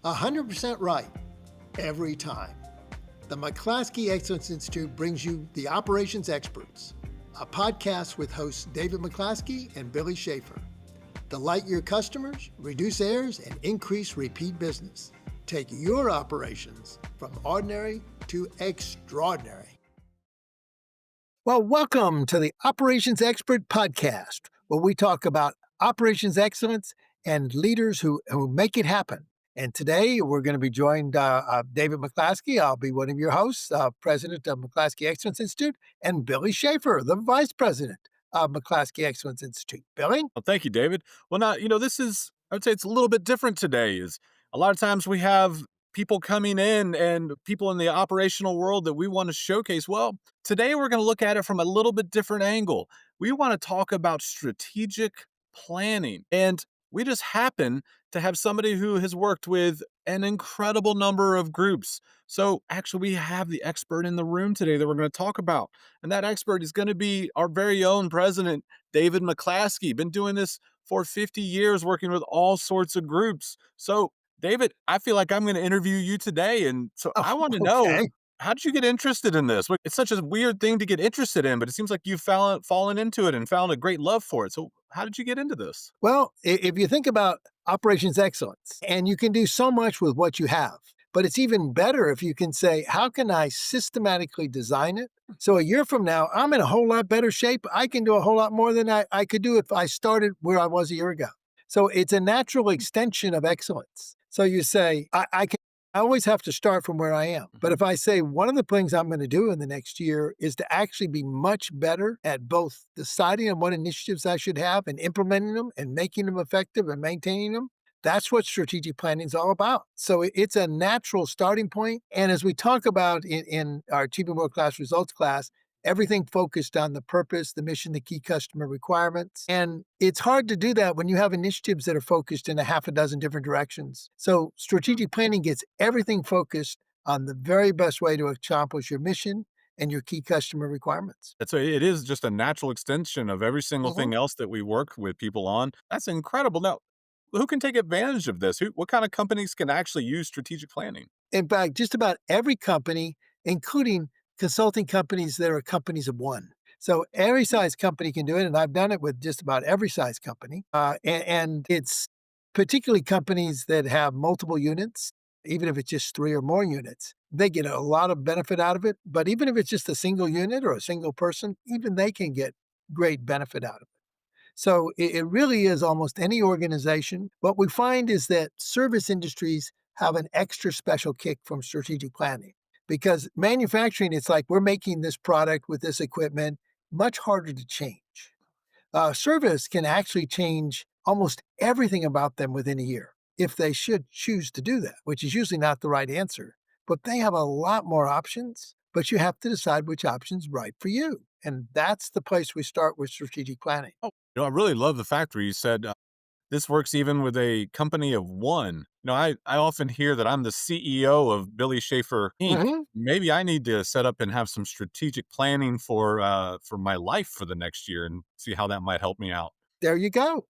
100% right, every time. The McClaskey Excellence Institute brings you The Operations Experts, a podcast with hosts David McClaskey and Billy Schaefer. Delight your customers, reduce errors, and increase repeat business. Take your operations from ordinary to extraordinary. Well, welcome to the Operations Expert Podcast, where we talk about operations excellence and leaders who make it happen. And today we're going to be joined David McClaskey. I'll be one of your hosts, president of McClaskey Excellence Institute, and Billy Schaefer, the vice president of McClaskey Excellence Institute. Billy? Well, thank you, David. Well, now, I would say it's a little bit different today. Is a lot of times we have people coming in and people in the operational world that we want to showcase. Well, today we're going to look at it from a little bit different angle. We want to talk about strategic planning. And we just happen to have somebody who has worked with an incredible number of groups. So actually, we have the expert in the room today that we're going to talk about. And that expert is going to be our very own president, David McClaskey. Been doing this for 50 years, working with all sorts of groups. So, David, I feel like I'm going to interview you today. And so I want to know, Okay. how did you get interested in this? It's such a weird thing to get interested in, but it seems like you've fallen into it and found a great love for it. So how did you get into this? Well, if you think about operations excellence, and you can do so much with what you have, but it's even better if you can say, how can I systematically design it? So a year from now, I'm in a whole lot better shape. I can do a whole lot more than I could do if I started where I was a year ago. So it's a natural extension of excellence. So you say, I always have to start from where I am. But if I say one of the things I'm going to do in the next year is to actually be much better at both deciding on what initiatives I should have and implementing them and making them effective and maintaining them, that's what strategic planning is all about. So it's a natural starting point. And as we talk about in our Achieving World-Class Results class, everything focused on the purpose, the mission, the key customer requirements. And it's hard to do that when you have initiatives that are focused in a half a dozen different directions. So strategic planning gets everything focused on the very best way to accomplish your mission and your key customer requirements. It is just a natural extension of every single thing else that we work with people on. That's incredible. Now, who can take advantage of this? What kind of companies can actually use strategic planning? In fact, just about every company, including consulting companies that are companies of one. So every size company can do it, and I've done it with just about every size company. And it's particularly companies that have multiple units, even if it's just 3 or more units. They get a lot of benefit out of it. But even if it's just a single unit or a single person, even they can get great benefit out of it. So it really is almost any organization. What we find is that service industries have an extra special kick from strategic planning. Because manufacturing, it's like we're making this product with this equipment, much harder to change. Service can actually change almost everything about them within a year, if they should choose to do that, which is usually not the right answer. But they have a lot more options, but you have to decide which option's right for you. And that's the place we start with strategic planning. Oh, I really love the fact where you said this works even with a company of one. I often hear that I'm the CEO of Billy Schaefer Inc. Mhm. Maybe I need to set up and have some strategic planning for my life for the next year and see how that might help me out. There you go.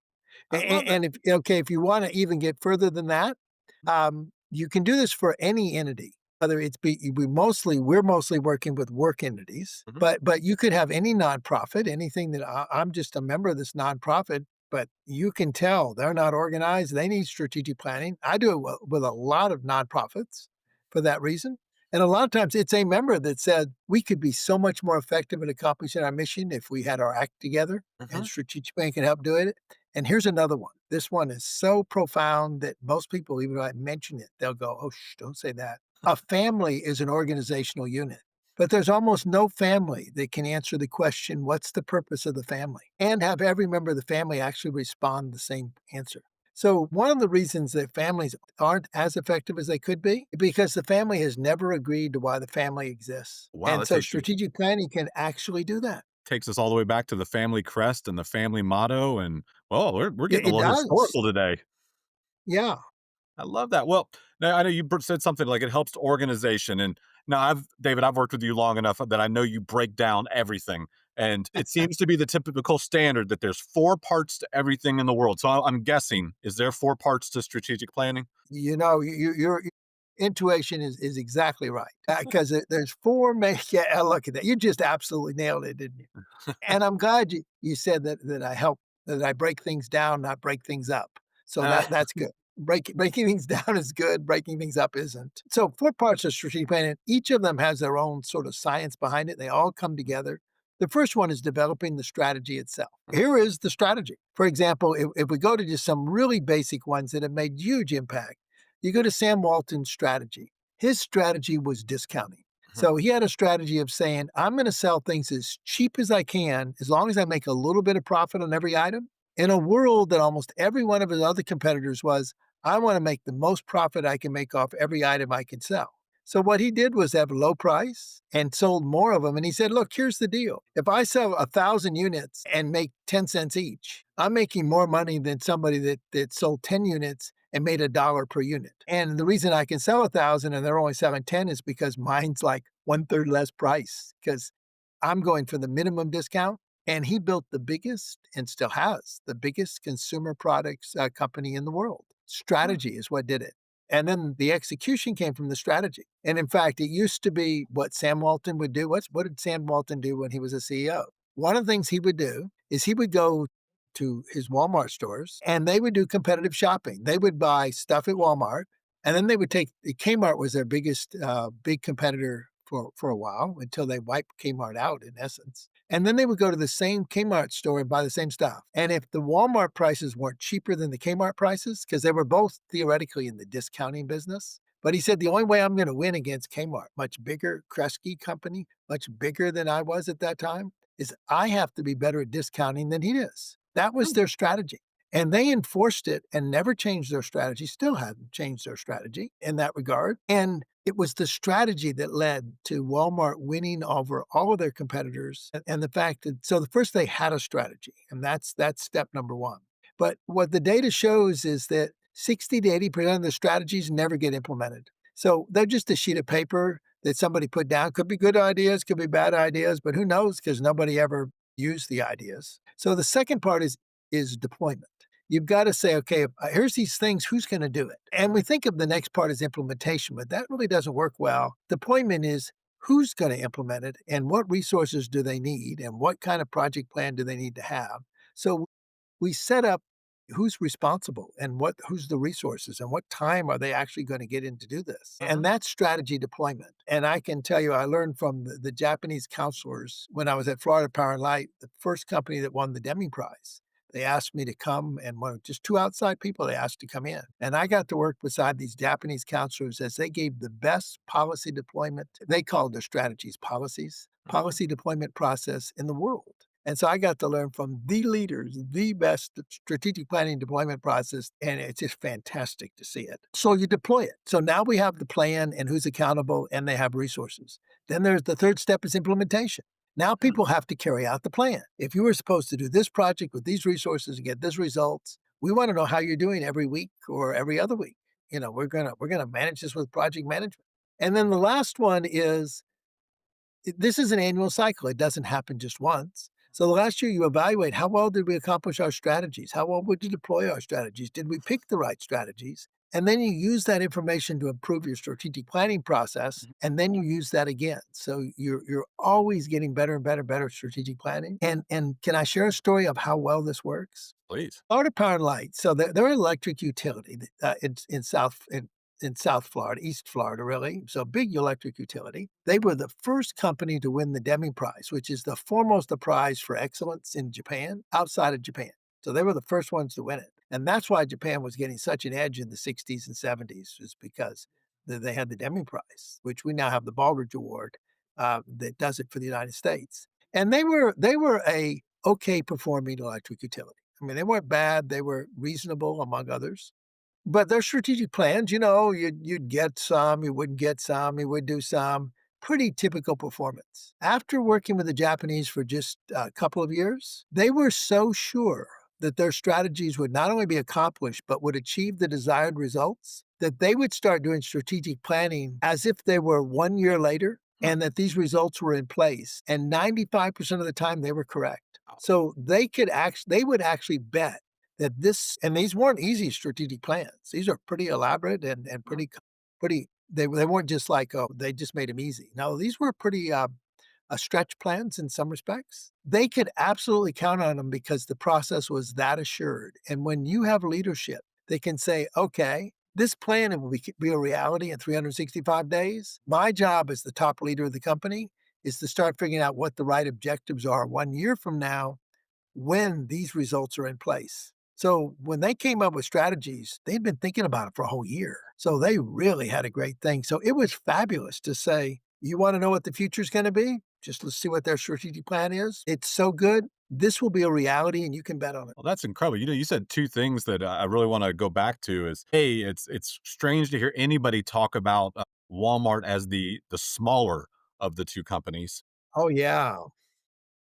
I love that. And if you want to even get further than that, you can do this for any entity. Whether it's we're mostly working with work entities, Mhm. but you could have any nonprofit, anything that I'm just a member of this nonprofit, but you can tell they're not organized. They need strategic planning. I do it with a lot of nonprofits for that reason. And a lot of times it's a member that said, we could be so much more effective at accomplishing our mission if we had our act together, and Mhm. strategic planning can help do it. And here's another one. This one is so profound that most people, even when I mention it, they'll go, oh, don't say that. A family is an organizational unit, but there's almost no family that can answer the question, what's the purpose of the family? And have every member of the family actually respond the same answer. So one of the reasons that families aren't as effective as they could be, because the family has never agreed to why the family exists. Wow, And that so strategic planning can actually do that. takes us all the way back to the family crest and the family motto. And well, we're getting a It little does. historical today. Yeah. I love that. Well, now I know you said something like it helps organization, and now David, I've worked with you long enough that I know you break down everything. And it seems to be the typical standard that there's four parts to everything in the world. So I'm guessing, is there four parts to strategic planning? Your intuition is exactly right because there's four main. Yeah, look at that. You just absolutely nailed it, didn't you? And I'm glad you said that I help that I break things down, not break things up. So Uh, that's good. Breaking things down is good. Breaking things up isn't. So four parts of strategic planning. Each of them has their own sort of science behind it. They all come together. The first one is developing the strategy itself. Here is the strategy. For example, if we go to just some really basic ones that have made huge impact, you go to Sam Walton's strategy. His strategy was discounting. So he had a strategy of saying, I'm going to sell things as cheap as I can, as long as I make a little bit of profit on every item. In a world that almost every one of his other competitors was, I want to make the most profit I can make off every item I can sell. So what he did was have a low price and sold more of them. And he said, look, here's the deal. If I sell 1,000 units and make 10 cents each, I'm making more money than somebody that sold 10 units and made $1 per unit. And the reason I can sell 1,000 and they're only selling 10 is because mine's like 1/3 less price because I'm going for the minimum discount. And he built the biggest and still has the biggest consumer products company in the world. Strategy is what did it. And then the execution came from the strategy. And in fact, it used to be what Sam Walton would do. What did Sam Walton do when he was a CEO? One of the things he would do is he would go to his Walmart stores and they would do competitive shopping. They would buy stuff at Walmart and then they would take Kmart was their biggest big competitor for a while until they wiped Kmart out in essence. And then they would go to the same Kmart store and buy the same stuff. And if the Walmart prices weren't cheaper than the Kmart prices, because they were both theoretically in the discounting business, but he said the only way I'm going to win against Kmart, much bigger Kresge company, much bigger than I was at that time, is I have to be better at discounting than he is. That was their strategy. And they enforced it and never changed their strategy, still haven't changed their strategy in that regard. And it was the strategy that led to Walmart winning over all of their competitors. And the fact that, so the first they had a strategy, and that's step number one. But what the data shows is that 60 to 80% of the strategies never get implemented. So they're just a sheet of paper that somebody put down. Could be good ideas, could be bad ideas, but who knows because nobody ever used the ideas. So the second part is deployment. You've got to say, okay, here's these things, who's going to do it? And we think of the next part as implementation, but that really doesn't work well. Deployment is who's going to implement it and what resources do they need and what kind of project plan do they need to have. So we set up who's responsible and who's the resources and what time are they actually going to get in to do this. And that's strategy deployment. And I can tell you, I learned from the Japanese counselors when I was at Florida Power and Light, the first company that won the Deming Prize. They asked me to come, and just two outside people they asked to come in. And I got to work beside these Japanese counselors as they gave the best policy deployment. They called their strategies policy deployment process in the world. And so I got to learn from the leaders, the best strategic planning deployment process, and it's just fantastic to see it. So you deploy it. So now we have the plan and who's accountable, and they have resources. Then there's the third step is implementation. Now people have to carry out the plan. If you were supposed to do this project with these resources and get this results, we want to know how you're doing every week or every other week. We're gonna manage this with project management. And then the last one is this is an annual cycle. It doesn't happen just once. So the last year you evaluate how well did we accomplish our strategies? How well would you deploy our strategies? Did we pick the right strategies? And then you use that information to improve your strategic planning process, and then you use that again. So you're always getting better and better at strategic planning. And can I share a story of how well this works? Please. Florida Power and Light. So they're an electric utility in South Florida, East Florida, really. So big electric utility. They were the first company to win the Deming Prize, which is the foremost prize for excellence in Japan, outside of Japan. So they were the first ones to win it. And that's why Japan was getting such an edge in the 60s and 70s, is because they had the Deming Prize, which we now have the Baldrige Award that does it for the United States. And they were a okay performing electric utility. I mean, they weren't bad. They were reasonable, among others. But their strategic plans, you'd get some, you wouldn't get some, you would do some. Pretty typical performance. After working with the Japanese for just a couple of years, they were so sure that their strategies would not only be accomplished, but would achieve the desired results, that they would start doing strategic planning as if they were 1 year later Huh. and that these results were in place. And 95% of the time they were correct. Wow. So they would actually bet that this, and these weren't easy strategic plans. These are pretty elaborate and Wow. pretty, they weren't just like, oh, they just made them easy. No, these were pretty, stretch plans in some respects. They could absolutely count on them because the process was that assured. And when you have leadership, they can say, okay, this plan will be a reality in 365 days. My job as the top leader of the company is to start figuring out what the right objectives are 1 year from now when these results are in place. So when they came up with strategies, they'd been thinking about it for a whole year. So they really had a great thing. So it was fabulous to say, you want to know what the future is going to be? Just let's see what their strategic plan is. It's so good. This will be a reality and you can bet on it. Well, that's incredible. You said two things that I really want to go back to. Is hey, it's strange to hear anybody talk about Walmart as the smaller of the two companies, Oh, yeah.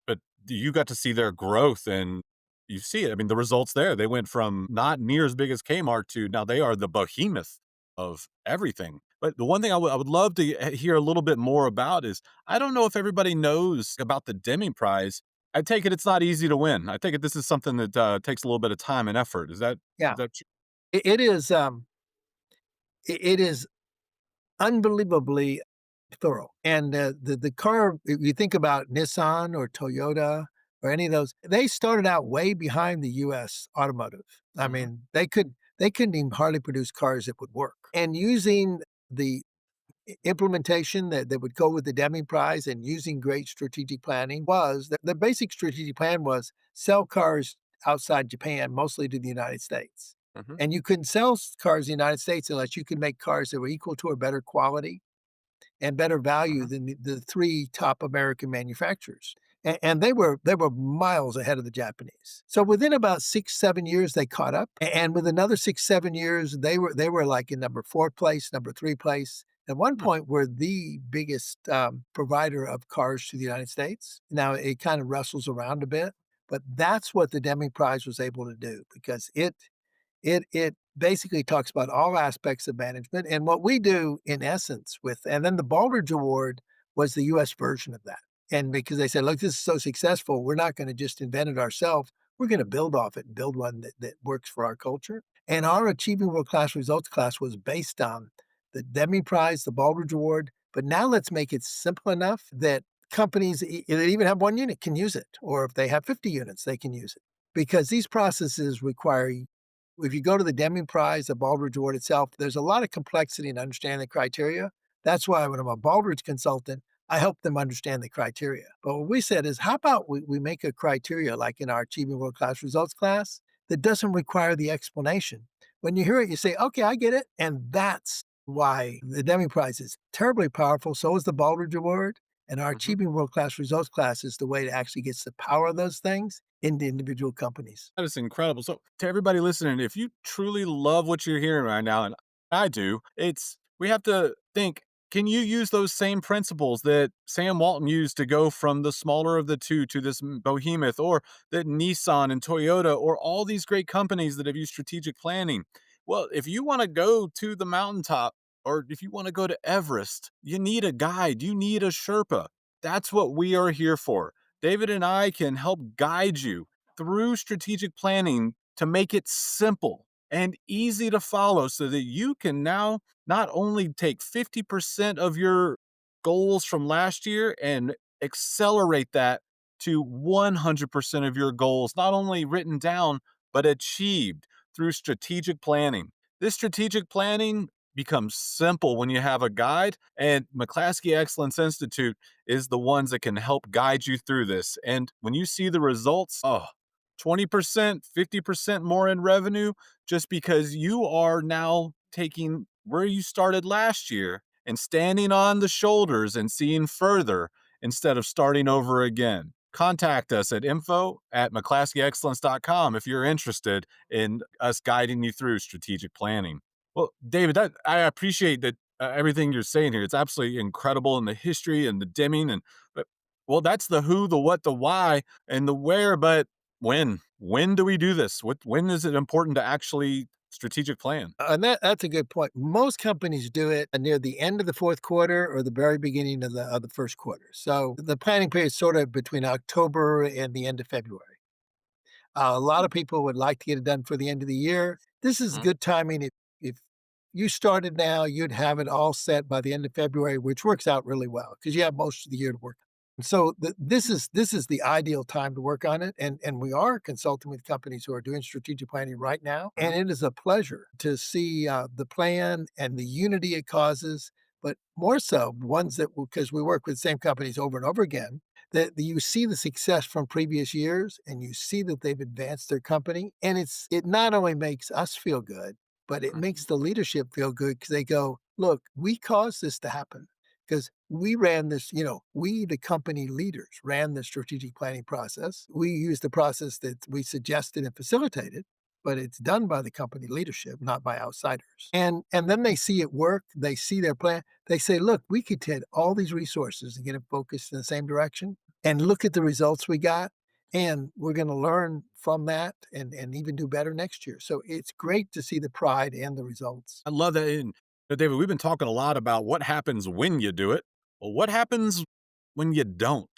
but you got to see their growth and you see it. I mean, the results there. They went from not near as big as Kmart to now they are the behemoth of everything. But the one thing I would love to hear a little bit more about is I don't know if everybody knows about the Deming Prize. I take it it's not easy to win. I take it this is something that takes a little bit of time and effort. Yeah. Is that true? It is, it is unbelievably thorough. And the car, if you think about Nissan or Toyota or any of those, they started out way behind the U.S. automotive. I Mhm. mean, they couldn't even hardly produce cars that would work. And using the implementation that would go with the Deming Prize and using great strategic planning was the basic strategic plan was sell cars outside Japan, mostly to the United States. Mhm. And you couldn't sell cars in the United States unless you could make cars that were equal to or better quality and better value Mhm. than the three top American manufacturers. And they were miles ahead of the Japanese. So within about 6, 7 years, they caught up. And with another 6, 7 years, they were like in number four place, number three place. At one Hmm. point, we're the biggest provider of cars to the United States. Now it kind of wrestles around a bit, but that's what the Deming Prize was able to do because it basically talks about all aspects of management and what we do in essence with and then the Baldrige Award was the US version of that. And because they said, look, this is so successful, we're not going to just invent it ourselves. We're going to build off it and build one that works for our culture. And our Achieving World Class Results class was based on the Deming Prize, the Baldrige Award. But now let's make it simple enough that companies that even have one unit can use it. Or if they have 50 units, they can use it. Because these processes require if you go to the Deming Prize, the Baldrige Award itself, there's a lot of complexity in understanding the criteria. That's why when I'm a Baldrige consultant, I help them understand the criteria. But what we said is, how about we make a criteria like in our Achieving World Class Results class that doesn't require the explanation. When you hear it, you say, okay, I get it. And that's why the Deming Prize is terribly powerful. So is the Baldrige Award. And our Mhm. Achieving World Class Results class is the way that actually gets the power of those things into individual companies. That is incredible. So, to everybody listening, if you truly love what you're hearing right now, and I do, it's we have to think can you use those same principles that Sam Walton used to go from the smaller of the two to this behemoth, or that Nissan and Toyota, or all these great companies that have used strategic planning? Well, if you want to go to the mountaintop, or if you want to go to Everest, you need a guide, you need a Sherpa. That's what we are here for. David and I can help guide you through strategic planning to make it simple and easy to follow so that you can now not only take 50% of your goals from last year and accelerate that to 100% of your goals, not only written down, but achieved through strategic planning. This strategic planning becomes simple when you have a guide, and McClaskey Excellence Institute is the ones that can help guide you through this. And when you see the results, 20%, 50% more in revenue just because you are now taking where you started last year and standing on the shoulders and seeing further instead of starting over again. Contact us at info@mcclaskeyexcellence.com if you're interested in us guiding you through strategic planning. Well, David, I appreciate that everything you're saying here. It's absolutely incredible in the history and the Deming but well, that's the who, the what, the why, and the where. But when do we do this? When is it important to actually strategic plan. And that's a good point. Most companies do it near the end of the fourth quarter or the very beginning of the first quarter. So the planning period is sort of between October and the end of February. A lot of people would like to get it done for the end of the year. This is Mhm. good timing. If you started now, you'd have it all set by the end of February, which works out really well because you have most of the year to work. So this is the ideal time to work on it, and we are consulting with companies who are doing strategic planning right now, and Mhm. it is a pleasure to see the plan and the unity it causes. But more so, ones that because we work with the same companies over and over again, that you see the success from previous years and you see that they've advanced their company. And it not only makes us feel good, but it Mhm. makes the leadership feel good because they go, look, we caused this to happen because we ran this, we, the company leaders, ran the strategic planning process. We used the process that we suggested and facilitated, but it's done by the company leadership, not by outsiders. And then they see it work, they see their plan, they say, look, we could take all these resources and get them focused in the same direction and look at the results we got. And we're going to learn from that and even do better next year. So it's great to see the pride and the results. I love that. And David, we've been talking a lot about what happens when you do it. Well, what happens when you don't?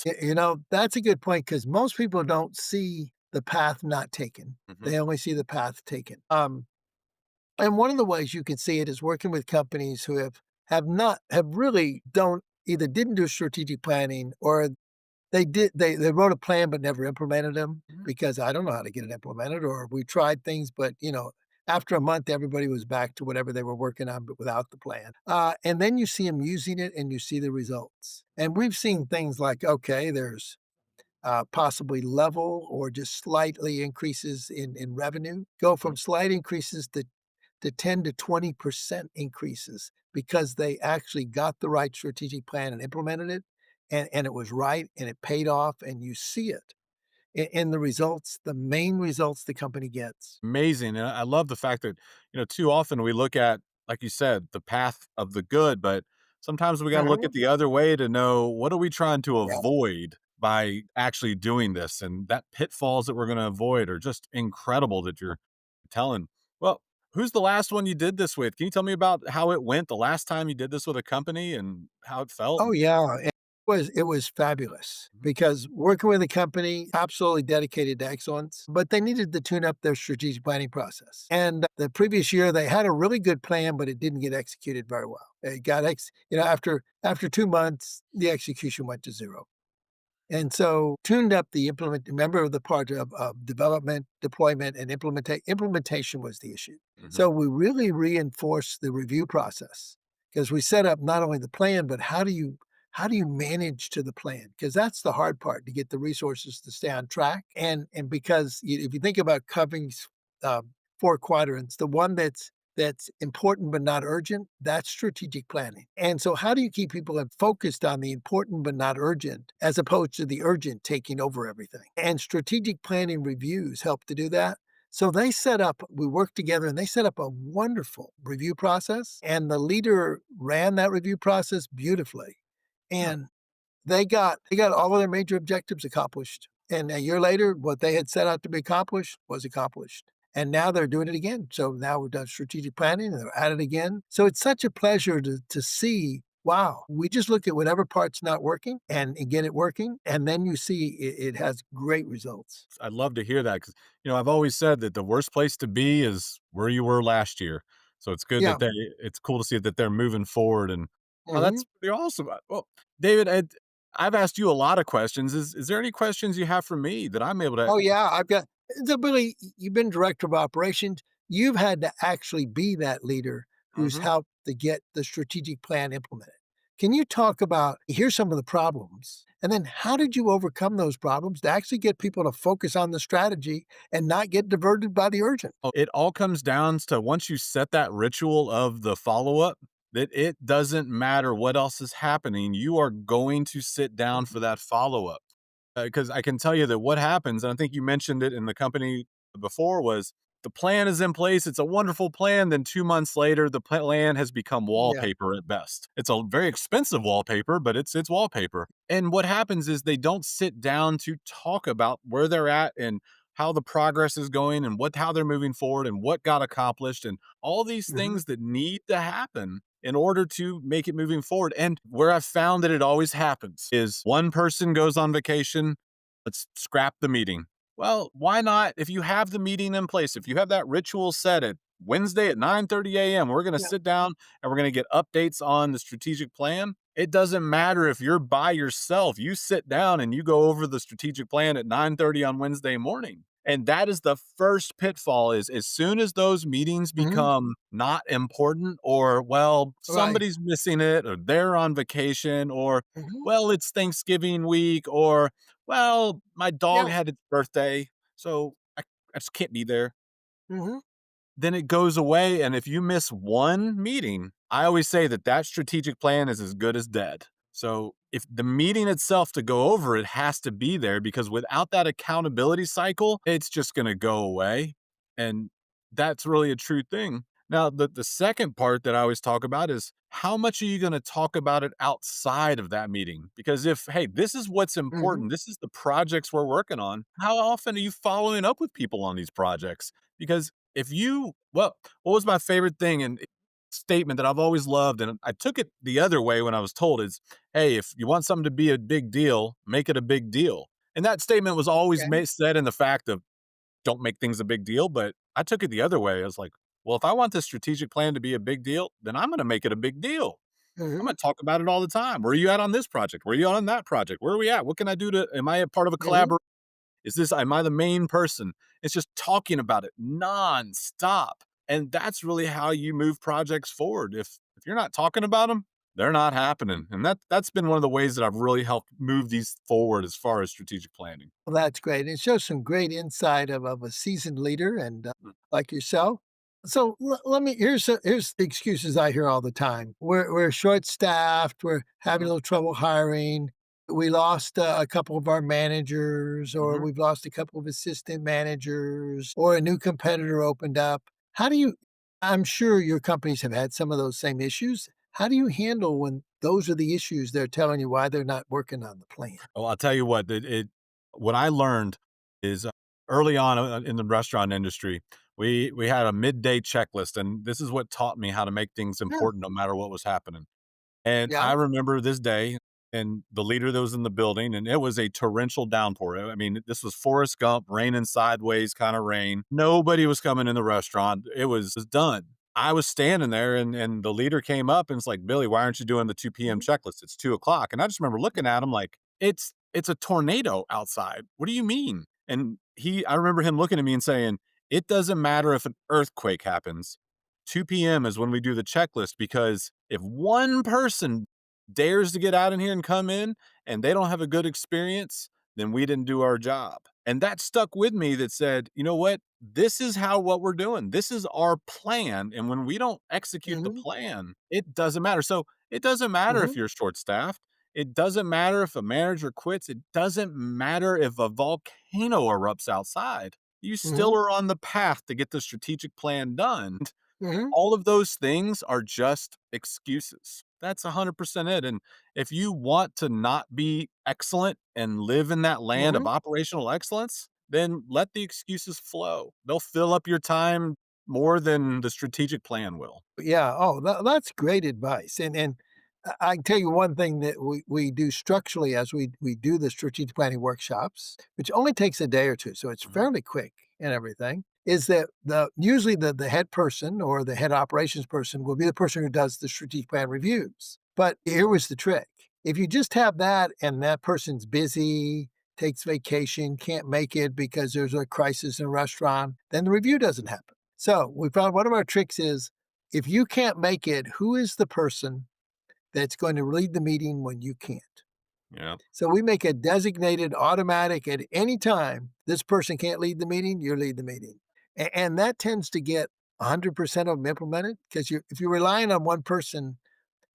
That's a good point because most people don't see the path not taken. Mhm. They only see the path taken. And one of the ways you can see it is working with companies who have really don't either didn't do strategic planning or they wrote a plan but never implemented them Mhm. because I don't know how to get it implemented, or we tried things, but, after a month, everybody was back to whatever they were working on, but without the plan. And then you see them using it and you see the results. And we've seen things like, okay, there's possibly level or just slightly increases in revenue, go Mhm. from slight increases to 10 to 20% increases because they actually got the right strategic plan and implemented it, and it was right and it paid off, and you see it in the results, the main results the company gets. Amazing. And I love the fact that, too often we look at, like you said, the path of the good, but sometimes we got to look Mhm. at the other way to know what are we trying to Yeah. avoid by actually doing this. And that pitfalls that we're going to avoid are just incredible that you're telling. Well, who's the last one you did this with? Can you tell me about how it went the last time you did this with a company and how it felt? Oh, yeah, it was fabulous Mhm. because working with a company absolutely dedicated to excellence, but they needed to tune up their strategic planning process. And the previous year, they had a really good plan, but it didn't get executed very well. It got after 2 months, the execution went to 0. And so tuned up the remember the part of development, deployment, and implementation was the issue. Mhm. So we really reinforced the review process because we set up not only the plan, but how do you manage to the plan? Because that's the hard part to get the resources to stay on track. And because if you think about covering 4 quadrants, the one that's important but not urgent, that's strategic planning. And so, how do you keep people focused on the important but not urgent, as opposed to the urgent taking over everything? And strategic planning reviews help to do that. So we worked together and they set up a wonderful review process. And the leader ran that review process beautifully. Huh. And they got all of their major objectives accomplished, and a year later, what they had set out to be accomplished was accomplished, and now they're doing it again. So now we've done strategic planning, and they're at it again. So it's such a pleasure to see, wow, we just look at whatever part's not working and get it working, and then you see it has great results. I'd love to hear that because I've always said that the worst place to be is where you were last year. So it's good Yeah. that it's cool to see that they're moving forward and oh, Mhm. that's pretty awesome. Well, David, I've asked you a lot of questions. Is there any questions you have for me that I'm able to? Oh, yeah, I've got so, Billy, you've been director of operations. You've had to actually be that leader who's Mhm. helped to get the strategic plan implemented. Can you talk about here's some of the problems, and then how did you overcome those problems to actually get people to focus on the strategy and not get diverted by the urgent? Oh, it all comes down to once you set that ritual of the follow up, that it doesn't matter what else is happening. You are going to sit down for Mhm. that follow up. Because I can tell you that what happens, and I think you mentioned it in the company before, was the plan is in place. It's a wonderful plan. Then 2 months later, the plan has become Yeah. wallpaper at best. It's a very expensive wallpaper, but it's wallpaper. And what happens is they don't sit down to talk about where they're at and how the progress is going and how they're moving forward and what got accomplished and all these Hmm. things that need to happen in order to make it moving forward. And where I've found that it always happens is one person goes on vacation, let's scrap the meeting. Well, why not? If you have the meeting in place, if you have that ritual set at Wednesday at 9:30 a.m., we're going to Yeah. sit down and we're going to get updates on the strategic plan. It doesn't matter if you're by yourself. You sit down and you go over the strategic plan at 9:30 on Wednesday morning. And that is the first pitfall is as soon as those meetings Hmm. become not important or well, Right. somebody's missing it or they're on vacation or Hmm. well, it's Thanksgiving week or well, my dog Yeah. had its birthday, so I just can't be there. Hmm. Then it goes away, and if you miss one meeting, I always say that that strategic plan is as good as dead. So, if the meeting itself to go over it has to be there because without that accountability cycle, it's just gonna go away, and that's really a true thing. Now, the second part that I always talk about is how much are you gonna talk about it outside of that meeting? Because if, hey, this is what's Hmm. important, this is the projects we're working on, how often are you following up with people on these projects? Because if you well, what was my favorite thing and statement that I've always loved, and I took it the other way when I was told is, "Hey, if you want something to be a big deal, make it a big deal." And that statement was always Okay. said in the fact of don't make things a big deal. But I took it the other way. I was like, well, if I want this strategic plan to be a big deal, then I'm going to make it a big deal. I'm Hmm. going to talk about it all the time. Where are you at on this project? Where are you at on that project? Where are we at? What can I do to? Am I a part of a Hmm. collaboration? Am I the main person? It's just talking about it nonstop. And that's really how you move projects forward. If you're not talking about them, they're not happening. And that's been one of the ways that I've really helped move these forward as far as strategic planning. Well, that's great. It shows some great insight of a seasoned leader and like yourself. So let me here's the excuses I hear all the time. We're short staffed. We're having a Mhm, little trouble hiring. We lost a couple of our managers, or mhm. we've lost a couple of assistant managers, or a new competitor opened up. How do you? I'm sure your companies have had some of those same issues. How do you handle when those are the issues they're telling you why they're not working on the plan? Well, I'll tell you what I learned is early on in the restaurant industry, we had a midday checklist, and this is what taught me how to make things Yeah, important no matter what was happening. And yeah. I remember this day and the leader that was in the building, and it was a torrential downpour. I mean, this was Forrest Gump, raining sideways kind of rain. Nobody was coming in the restaurant. It was done. I was standing there, and the leader came up and it's like, Billy, why aren't you doing the 2 p.m. Mhm, checklist? It's 2 o'clock. And I just remember looking at him like, it's a tornado outside. What do you mean? And I remember him looking at me and saying, it doesn't matter if an earthquake happens. 2 p.m. is when we do the checklist because if one person dares to get out in here and come in and they don't have a good experience, then we didn't do our job. And that stuck with me that said, you know what? This is what we're doing. This is our plan. And when we don't execute the mhm, plan, it doesn't matter. So it doesn't matter if mhm, you're short staffed. It doesn't matter if a manager quits. It doesn't matter if a volcano erupts outside. You still mhm, are on the path to get the strategic plan done. mhm, All of those things are just excuses. That's 100% it. And if you want to not be excellent and live in that land of mhm. operational excellence, then let the excuses flow. They'll fill up your time more than the strategic plan will. Yeah, oh, that's great advice, and I can tell you one thing that we do structurally as we do the strategic planning workshops, which only takes a day or 2, so it's Mhm, fairly quick and everything, is that usually the head person or the head operations person will be the person who does the strategic plan reviews. But here was the trick. If you just have that and that person's busy, takes vacation, can't make it because there's a crisis in a restaurant, then the review doesn't happen. So we found one of our tricks is if you can't make it, who is the person that's going to lead the meeting when you can't? yeah. So we make a designated automatic at any time. This person can't lead the meeting, you lead the meeting. And that tends to get 100% of them implemented because if you're relying on one person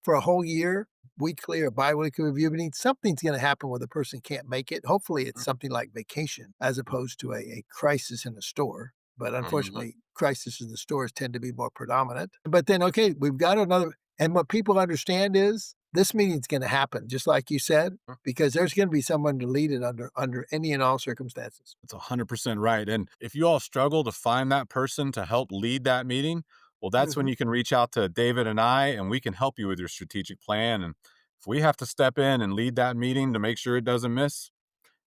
for a whole year, weekly or biweekly review meeting, something's going to happen where the person can't make it. Hopefully, it's something like vacation as opposed to a crisis in a store. But Mhm, unfortunately, crises in the stores tend to be more predominant. But then, okay, we've got another. And what people understand is this meeting's going to happen, just like you said, because there's going to be someone to lead it under any and all circumstances. That's 100% right. And if you all struggle to find that person to help lead that meeting, well, that's when Mhm. you can reach out to David and I, and we can help you with your strategic plan. And if we have to step in and lead that meeting to make sure it doesn't miss,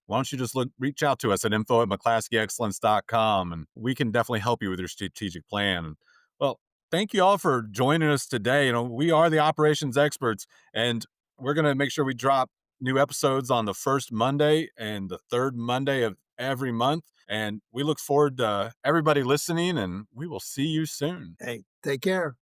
why don't you just reach out to us at info@McClaskeyExcellence.com, and we can definitely help you with your strategic plan. And well, thank you all for joining us today. We are the operations experts, and we're going to make sure we drop new episodes on the first Monday and the third Monday of every month. And we look forward to everybody listening, and we will see you soon. Hey, take care.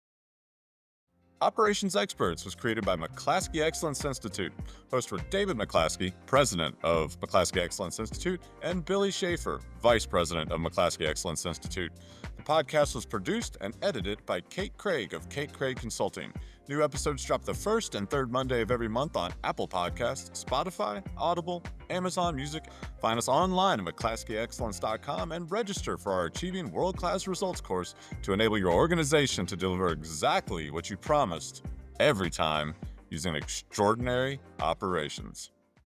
Operations Experts was created by McClaskey Excellence Institute. Hosts were David McClaskey, president of McClaskey Excellence Institute, and Billy Schaefer, vice president of McClaskey Excellence Institute. The podcast was produced and edited by Kate Craig of Kate Craig Consulting. New episodes drop the first and third Monday of every month on Apple Podcasts, Spotify, Audible, Amazon Music. Find us online at McClaskeyExcellence.com and register for our Achieving World-Class Results course to enable your organization to deliver exactly what you promised every time using extraordinary operations.